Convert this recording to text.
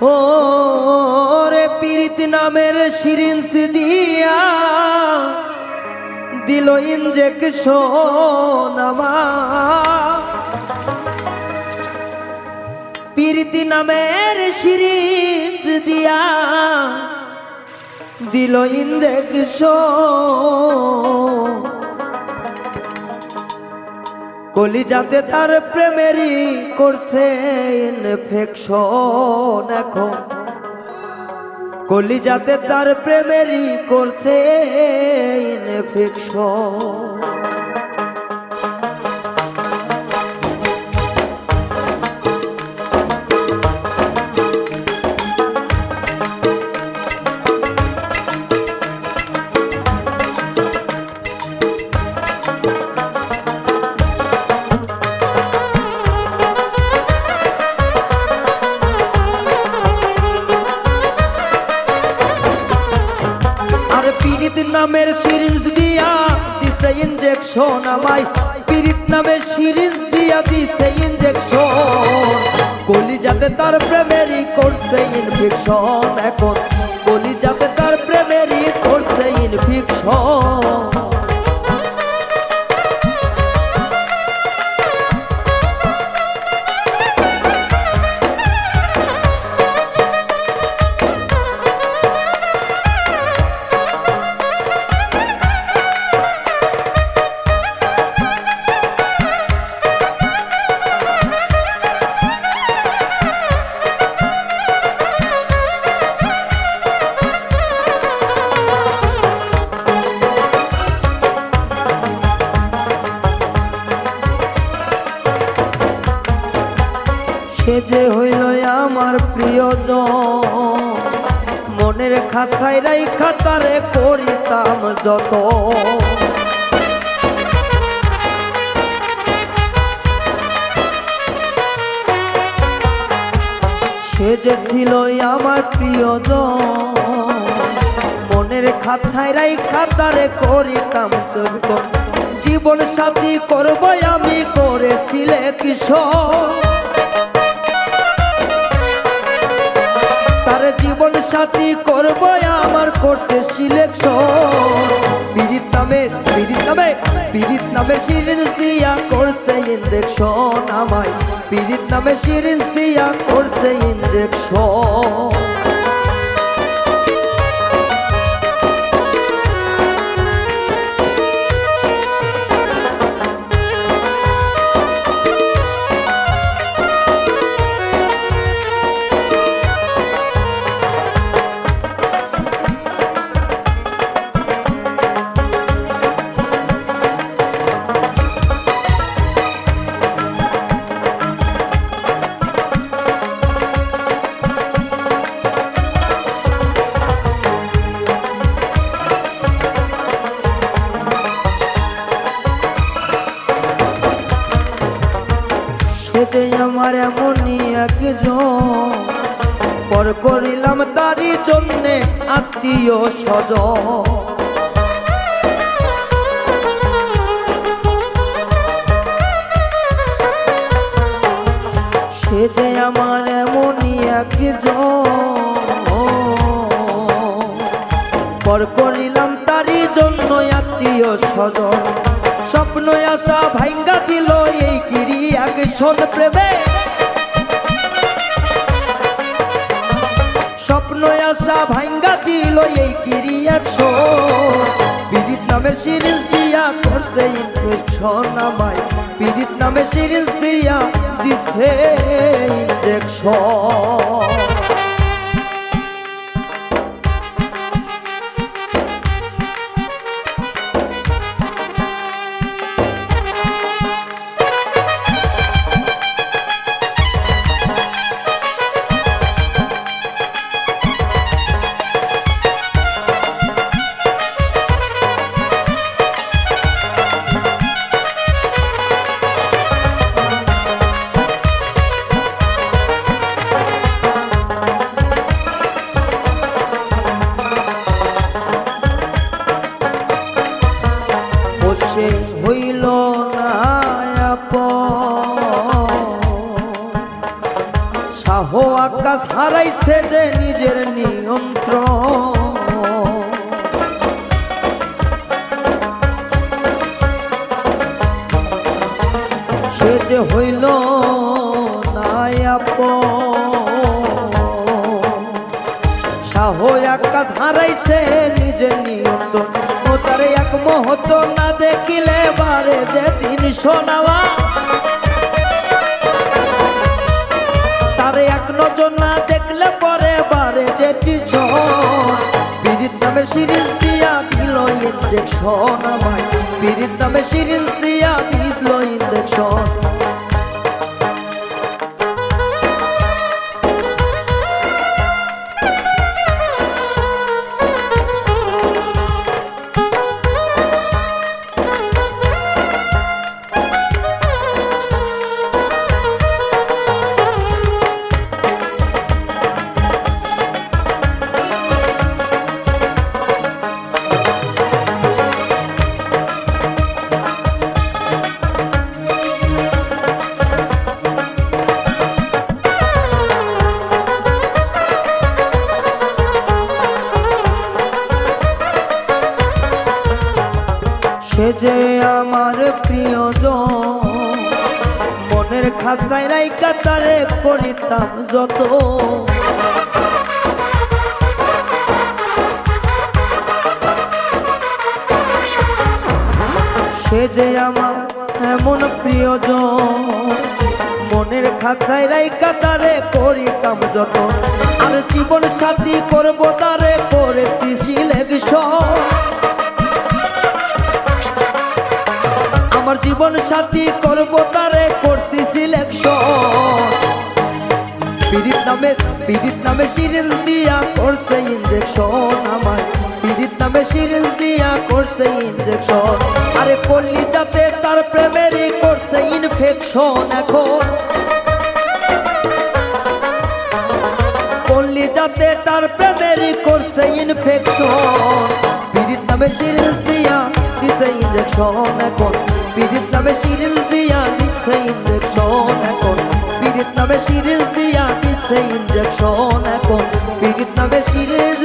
ও রে পীড়িত নামের সিরিঞ্জ দিয়া দিল ইনজেকশন আমার। পীড়িত নামের সিরিঞ্জ দিয়া দিল ইনজেকশন। কলিজাতে তার প্রেমেরই করছে ইনফেকশন। এখন কলিজাতে তার প্রেমেরই করছে ইনফেকশন। পীড়িত নামের সিরিঞ্জ দিয়া দিছে ইনজেকশন আমায়। পীড়িত নামের সিরিঞ্জ দিয়া দিছে ইনজেকশন। কলিজাতে তার প্রেমেরই করছে ইনফেকশন। এখন কলিজাতে তার প্রেমেরই করছে ইনফেকশন। সে যে হইল আমার প্রিয়জন, মনের খাঁচায় রাইখা তারে করিতাম যত। সে যে ছিল আমার প্রিয়জন, মনের খাঁচায় রাইখা তারে করিতাম যত। জীবন সাথী করব আমি করেছিলে কিশোর। তার জীবন সাথী করব আমার করছে সিলেকশন। পীড়িত নামের সিরিঞ্জ দিয়া করছে ইনজেকশন আমায়। পীড়িত নামের সিরিঞ্জ দিয়া করছে ইনজেকশন। সেতে আমার এমনই একজন, পর করিলাম তারই জন্যে আত্মীয় স্বজন। সে যে আমার এমনই একজন, পর করিলাম তারই জন্য আত্মীয় স্বজন। স্বপ্ন আশা ভাঙ্গা দিল এই ক্রিয়াকশন প্রেমে। স্বপ্ন আশা ভাঙ্গা দিল এই ক্রিয়াকশন। পীড়িত নামের সিরিঞ্জ দিয়া করছে ইনফেকশন আমায়। পীড়িত নামের সিরিঞ্জ দিয়া দিছে ইনজেকশন। হারাইছে যে নিজের নিয়ন্ত্রণ। সে যে হইল নাই আপন, শাহ আকাশ হারাইছে নিজের নিয়ন্ত্রণ। ও তার এক মুহূর্ত না দেখিলে বারে যে দিন শোনাওয়া, তারে এক নজর না দেখলে পরে বারে যেটি ছন। পীড়িত নামে সিরিজ দিয়া দিল ইঞ্জেকশন আমায়, পীড়িত নামে সিরিজ দিয়া দিল ইঞ্জেকশন। সে যে আমার প্রিয়জন, মনের খাঁচায় রাইকা তারে করিতাম যত। সে যে আমার এমন প্রিয়জন, মনের খাঁচায় রাইকা তারে করিতাম যত। আর জীবন সাথী করবো তারে করেছি সিলেকশন। আমার জীবন সাথী করবো তারে করছি সিলেকশন। পীড়িত নামে সিরিজ দিয়া করছে ইঞ্জেকশন আমায়, পীড়িত নামে সিরিজ দিয়া করছে ইঞ্জেকশন। আরে করলি যাতে তার প্রেমেরই করছে ইনফেকশন। এখন করলি যাতে তার প্রেমেরই করছে ইনফেকশন। পীড়িত নামে সিরিজ দিয়া দিছে ইঞ্জেকশন এখন, পীড়িত নামে সিরিজ দিয়া দিছে ইঞ্জেকশন এখন, পীড়িত নামে সিরিজ দিয়া দিছে ইঞ্জেকশন এখন, পীড়িত নামে সিরিজ